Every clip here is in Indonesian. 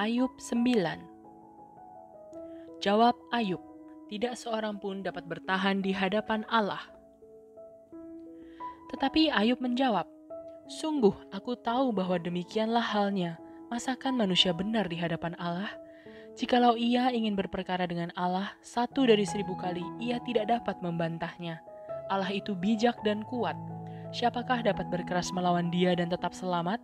Ayub 9. Jawab Ayub, tidak seorang pun dapat bertahan di hadapan Allah. Tetapi Ayub menjawab, sungguh aku tahu bahwa demikianlah halnya, masakan manusia benar di hadapan Allah? Jikalau ia ingin berperkara dengan Allah, 1 dari 1000 kali ia tidak dapat membantahnya. Allah itu bijak dan kuat. Siapakah dapat berkeras melawan dia dan tetap selamat?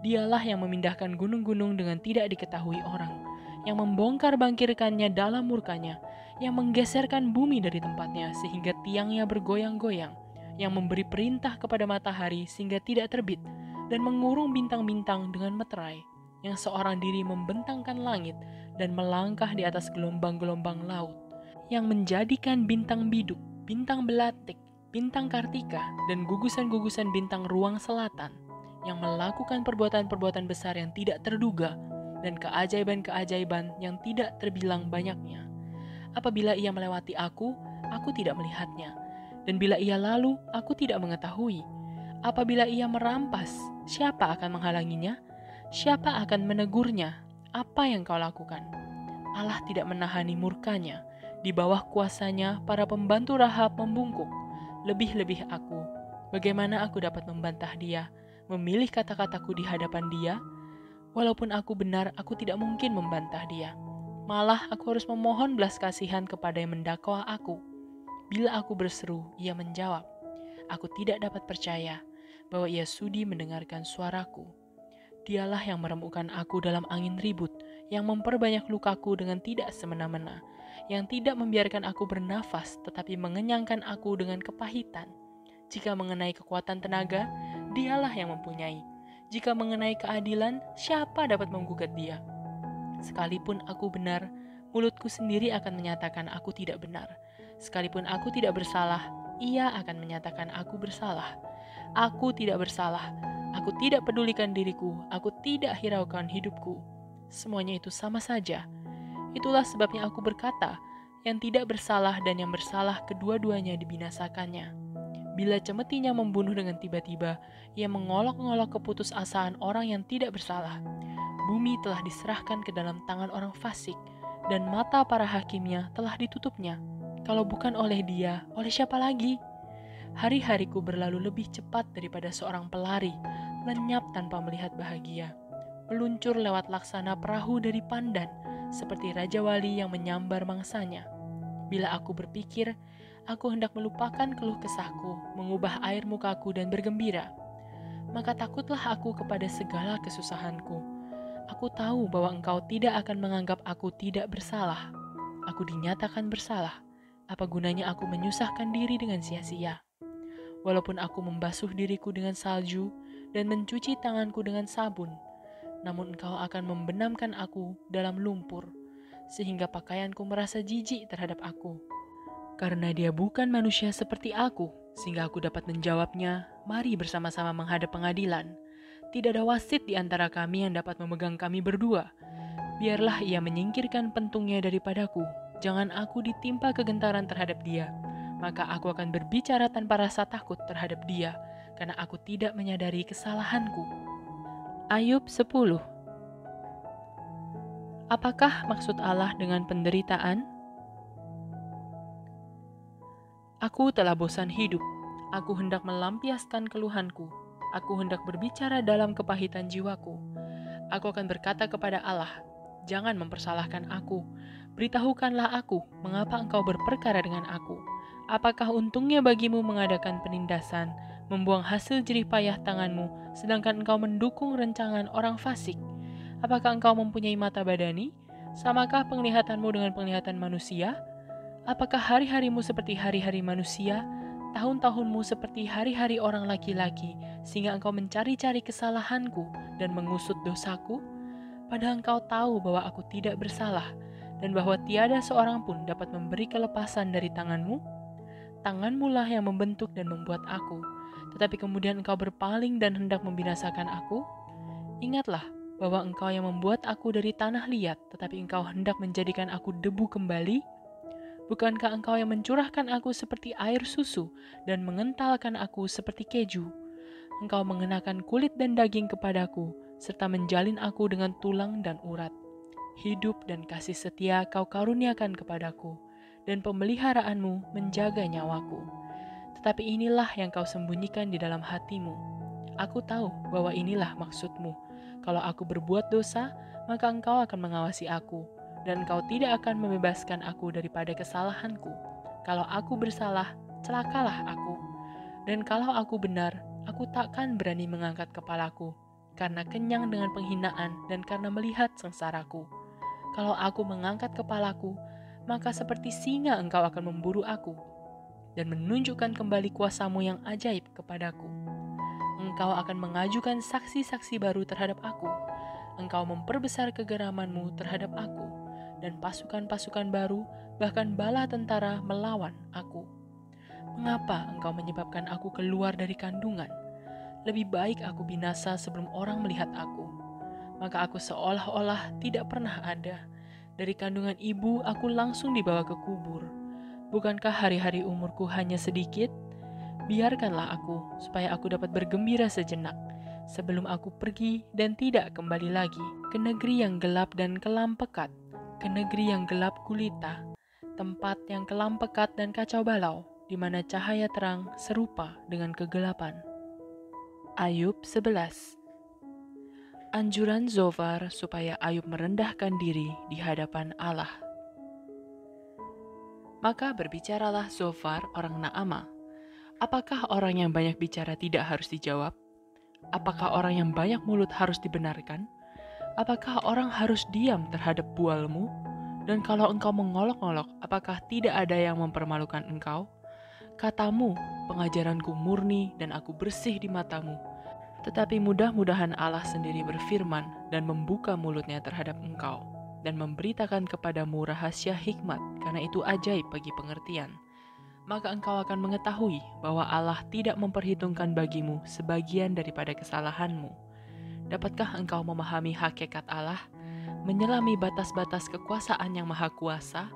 Dialah yang memindahkan gunung-gunung dengan tidak diketahui orang, yang membongkar bangkirkannya dalam murkanya, yang menggeserkan bumi dari tempatnya sehingga tiangnya bergoyang-goyang, yang memberi perintah kepada matahari sehingga tidak terbit, dan mengurung bintang-bintang dengan meterai, yang seorang diri membentangkan langit dan melangkah di atas gelombang-gelombang laut, yang menjadikan bintang biduk, bintang belatik, bintang kartika, dan gugusan-gugusan bintang ruang selatan, yang melakukan perbuatan-perbuatan besar yang tidak terduga, dan keajaiban-keajaiban yang tidak terbilang banyaknya. Apabila ia melewati aku tidak melihatnya. Dan bila ia lalu, aku tidak mengetahui. Apabila ia merampas, siapa akan menghalanginya? Siapa akan menegurnya? Apa yang kau lakukan? Allah tidak menahani murkanya. Di bawah kuasanya, para pembantu Rahab membungkuk. Lebih-lebih aku. Bagaimana aku dapat membantah dia? Memilih kata-kataku di hadapan dia? Walaupun aku benar, aku tidak mungkin membantah dia. Malah aku harus memohon belas kasihan kepada yang mendakwa aku. Bila aku berseru, ia menjawab. Aku tidak dapat percaya bahwa ia sudi mendengarkan suaraku. Dialah yang meremukkan aku dalam angin ribut, yang memperbanyak lukaku dengan tidak semena-mena, yang tidak membiarkan aku bernafas, tetapi mengenyangkan aku dengan kepahitan. Jika mengenai kekuatan tenaga, dialah yang mempunyai. Jika mengenai keadilan, siapa dapat menggugat dia? Sekalipun aku benar, mulutku sendiri akan menyatakan aku tidak benar. Sekalipun aku tidak bersalah, ia akan menyatakan aku bersalah. Aku tidak bersalah. Aku tidak pedulikan diriku. Aku tidak hiraukan hidupku. Semuanya itu sama saja. Itulah sebabnya aku berkata, yang tidak bersalah dan yang bersalah kedua-duanya dibinasakannya. Bila cemetinya membunuh dengan tiba-tiba, ia mengolok-ngolok keputusasaan orang yang tidak bersalah. Bumi telah diserahkan ke dalam tangan orang fasik, dan mata para hakimnya telah ditutupnya. Kalau bukan oleh dia, oleh siapa lagi? Hari-hariku berlalu lebih cepat daripada seorang pelari, lenyap tanpa melihat bahagia. Meluncur lewat laksana perahu dari pandan, seperti Raja Wali yang menyambar mangsanya. Bila aku berpikir, aku hendak melupakan keluh kesahku, mengubah air mukaku dan bergembira. Maka takutlah aku kepada segala kesusahanku. Aku tahu bahwa engkau tidak akan menganggap aku tidak bersalah. Aku dinyatakan bersalah. Apa gunanya aku menyusahkan diri dengan sia-sia? Walaupun aku membasuh diriku dengan salju dan mencuci tanganku dengan sabun, namun engkau akan membenamkan aku dalam lumpur, sehingga pakaianku merasa jijik terhadap aku. Karena dia bukan manusia seperti aku, sehingga aku dapat menjawabnya, mari bersama-sama menghadap pengadilan. Tidak ada wasit di antara kami yang dapat memegang kami berdua. Biarlah ia menyingkirkan pentungnya daripadaku, jangan aku ditimpa kegentaran terhadap dia. Maka aku akan berbicara tanpa rasa takut terhadap dia, karena aku tidak menyadari kesalahanku. Ayub 10. Apakah maksud Allah dengan penderitaan? Aku telah bosan hidup. Aku hendak melampiaskan keluhanku. Aku hendak berbicara dalam kepahitan jiwaku. Aku akan berkata kepada Allah, jangan mempersalahkan aku. Beritahukanlah aku, mengapa engkau berperkara dengan aku. Apakah untungnya bagimu mengadakan penindasan, membuang hasil jerih payah tanganmu, sedangkan engkau mendukung rencangan orang fasik? Apakah engkau mempunyai mata badani? Samakah penglihatanmu dengan penglihatan manusia? Apakah hari-harimu seperti hari-hari manusia, tahun-tahunmu seperti hari-hari orang laki-laki, sehingga engkau mencari-cari kesalahanku dan mengusut dosaku? Padahal engkau tahu bahwa aku tidak bersalah, dan bahwa tiada seorang pun dapat memberi kelepasan dari tanganmu? Tanganmulah yang membentuk dan membuat aku, tetapi kemudian engkau berpaling dan hendak membinasakan aku? Ingatlah bahwa engkau yang membuat aku dari tanah liat, tetapi engkau hendak menjadikan aku debu kembali? Bukankah engkau yang mencurahkan aku seperti air susu dan mengentalkan aku seperti keju? Engkau mengenakan kulit dan daging kepadaku, serta menjalin aku dengan tulang dan urat. Hidup dan kasih setia kau karuniakan kepadaku, dan pemeliharaanmu menjaga nyawaku. Tetapi inilah yang kau sembunyikan di dalam hatimu. Aku tahu bahwa inilah maksudmu. Kalau aku berbuat dosa, maka engkau akan mengawasi aku, dan engkau tidak akan membebaskan aku daripada kesalahanku. Kalau aku bersalah, celakalah aku. Dan kalau aku benar, aku takkan berani mengangkat kepalaku, karena kenyang dengan penghinaan dan karena melihat sengsaraku. Kalau aku mengangkat kepalaku, maka seperti singa engkau akan memburu aku, dan menunjukkan kembali kuasa-Mu yang ajaib kepadaku. Engkau akan mengajukan saksi-saksi baru terhadap aku. Engkau memperbesar kegeraman-Mu terhadap aku, dan pasukan-pasukan baru, bahkan bala tentara melawan aku. Mengapa engkau menyebabkan aku keluar dari kandungan? Lebih baik aku binasa sebelum orang melihat aku. Maka aku seolah-olah tidak pernah ada. Dari kandungan ibu aku langsung dibawa ke kubur. Bukankah hari-hari umurku hanya sedikit? Biarkanlah aku, supaya aku dapat bergembira sejenak, sebelum aku pergi dan tidak kembali lagi ke negeri yang gelap dan kelam pekat, ke negeri yang gelap gulita, tempat yang kelam pekat dan kacau balau, di mana cahaya terang serupa dengan kegelapan. Ayub 11. Anjuran Zofar supaya Ayub merendahkan diri di hadapan Allah. Maka berbicaralah Zofar orang Naamah. Apakah orang yang banyak bicara tidak harus dijawab? Apakah orang yang banyak mulut harus dibenarkan? Apakah orang harus diam terhadap bualmu? Dan kalau engkau mengolok-olok, apakah tidak ada yang mempermalukan engkau? Katamu, pengajaranku murni dan aku bersih di matamu. Tetapi mudah-mudahan Allah sendiri berfirman dan membuka mulutnya terhadap engkau, dan memberitakan kepadamu rahasia hikmat, karena itu ajaib bagi pengertian. Maka engkau akan mengetahui bahwa Allah tidak memperhitungkan bagimu sebagian daripada kesalahanmu. Dapatkah engkau memahami hakikat Allah, menyelami batas-batas kekuasaan yang maha kuasa?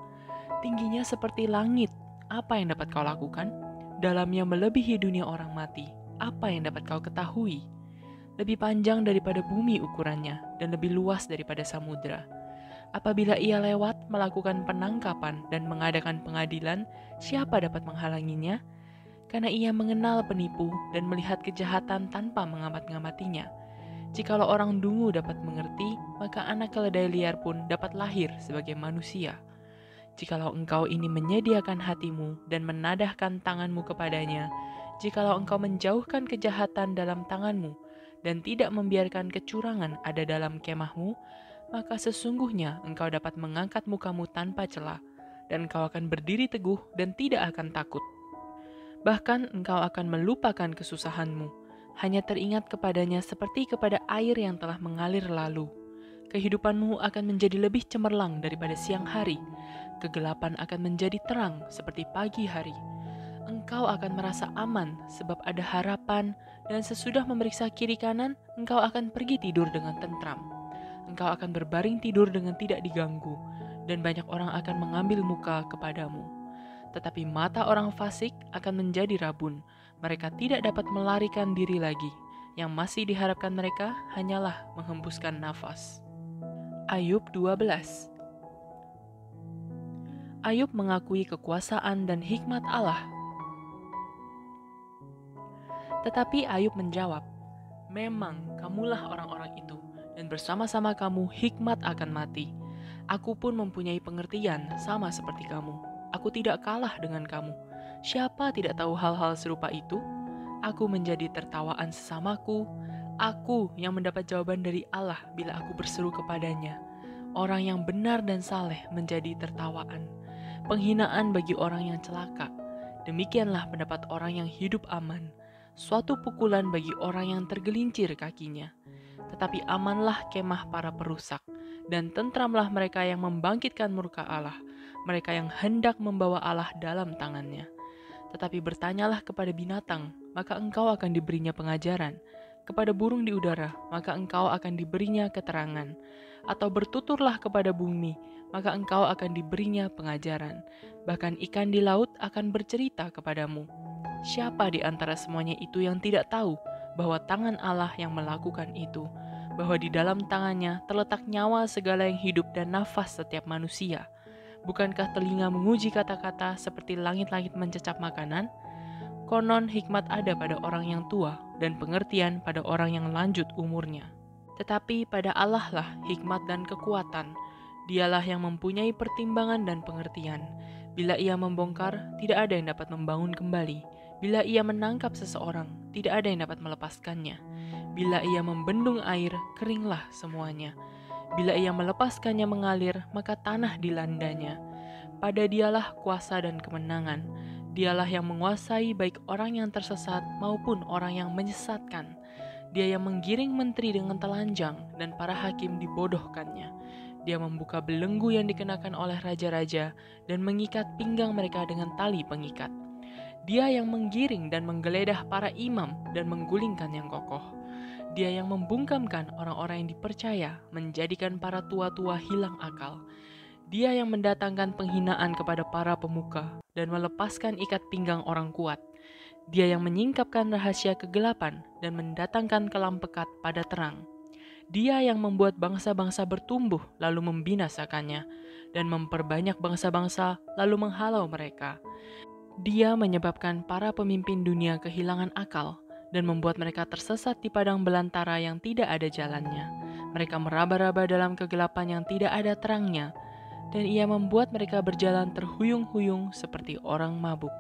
Tingginya seperti langit, apa yang dapat kau lakukan? Dalamnya melebihi dunia orang mati, apa yang dapat kau ketahui? Lebih panjang daripada bumi ukurannya, dan lebih luas daripada samudra. Apabila ia lewat melakukan penangkapan dan mengadakan pengadilan, siapa dapat menghalanginya? Karena ia mengenal penipu dan melihat kejahatan tanpa mengamat-ngamatinya. Jikalau orang dungu dapat mengerti, maka anak keledai liar pun dapat lahir sebagai manusia. Jikalau engkau ini menyediakan hatimu dan menadahkan tanganmu kepadanya, jikalau engkau menjauhkan kejahatan dalam tanganmu, dan tidak membiarkan kecurangan ada dalam kemahmu, maka sesungguhnya engkau dapat mengangkat mukamu tanpa celah, dan engkau akan berdiri teguh dan tidak akan takut. Bahkan engkau akan melupakan kesusahanmu, hanya teringat kepadanya seperti kepada air yang telah mengalir lalu. Kehidupanmu akan menjadi lebih cemerlang daripada siang hari, kegelapan akan menjadi terang seperti pagi hari. Engkau akan merasa aman sebab ada harapan, dan sesudah memeriksa kiri kanan, engkau akan pergi tidur dengan tentram. Engkau akan berbaring tidur dengan tidak diganggu, dan banyak orang akan mengambil muka kepadamu. Tetapi mata orang fasik akan menjadi rabun, mereka tidak dapat melarikan diri lagi. Yang masih diharapkan mereka hanyalah menghembuskan nafas. Ayub 12. Ayub mengakui kekuasaan dan hikmat Allah. Tetapi Ayub menjawab, "Memang kamulah orang-orang itu, dan bersama-sama kamu hikmat akan mati. Aku pun mempunyai pengertian sama seperti kamu. Aku tidak kalah dengan kamu. Siapa tidak tahu hal-hal serupa itu? Aku menjadi tertawaan sesamaku. Aku yang mendapat jawaban dari Allah bila aku berseru kepadanya. Orang yang benar dan saleh menjadi tertawaan. Penghinaan bagi orang yang celaka. Demikianlah pendapat orang yang hidup aman. Suatu pukulan bagi orang yang tergelincir kakinya. Tetapi amanlah kemah para perusak, dan tentramlah mereka yang membangkitkan murka Allah, mereka yang hendak membawa Allah dalam tangannya. Tetapi bertanyalah kepada binatang, maka engkau akan diberinya pengajaran. Kepada burung di udara, maka engkau akan diberinya keterangan. Atau bertuturlah kepada bumi, maka engkau akan diberinya pengajaran. Bahkan ikan di laut akan bercerita kepadamu. Siapa di antara semuanya itu yang tidak tahu bahwa tangan Allah yang melakukan itu? bahwa di dalam tangannya terletak nyawa segala yang hidup dan nafas setiap manusia. Bukankah telinga menguji kata-kata seperti langit-langit mencecap makanan? Konon hikmat ada pada orang yang tua dan pengertian pada orang yang lanjut umurnya. Tetapi pada Allah lah hikmat dan kekuatan. Dialah yang mempunyai pertimbangan dan pengertian. Bila ia membongkar, tidak ada yang dapat membangun kembali. Bila ia menangkap seseorang, tidak ada yang dapat melepaskannya. Bila ia membendung air, keringlah semuanya. Bila ia melepaskannya mengalir, maka tanah dilandanya. Pada dialah kuasa dan kemenangan. Dialah yang menguasai baik orang yang tersesat maupun orang yang menyesatkan. Dia yang menggiring menteri dengan telanjang dan para hakim dibodohkannya. Dia membuka belenggu yang dikenakan oleh raja-raja dan mengikat pinggang mereka dengan tali pengikat. Dia yang menggiring dan menggeledah para imam dan menggulingkan yang kokoh. Dia yang membungkamkan orang-orang yang dipercaya, menjadikan para tua-tua hilang akal. Dia yang mendatangkan penghinaan kepada para pemuka dan melepaskan ikat pinggang orang kuat. Dia yang menyingkapkan rahasia kegelapan dan mendatangkan kelam pekat pada terang. Dia yang membuat bangsa-bangsa bertumbuh lalu membinasakannya dan memperbanyak bangsa-bangsa lalu menghalau mereka. Dia menyebabkan para pemimpin dunia kehilangan akal dan membuat mereka tersesat di padang belantara yang tidak ada jalannya. Mereka meraba-raba dalam kegelapan yang tidak ada terangnya, dan ia membuat mereka berjalan terhuyung-huyung seperti orang mabuk.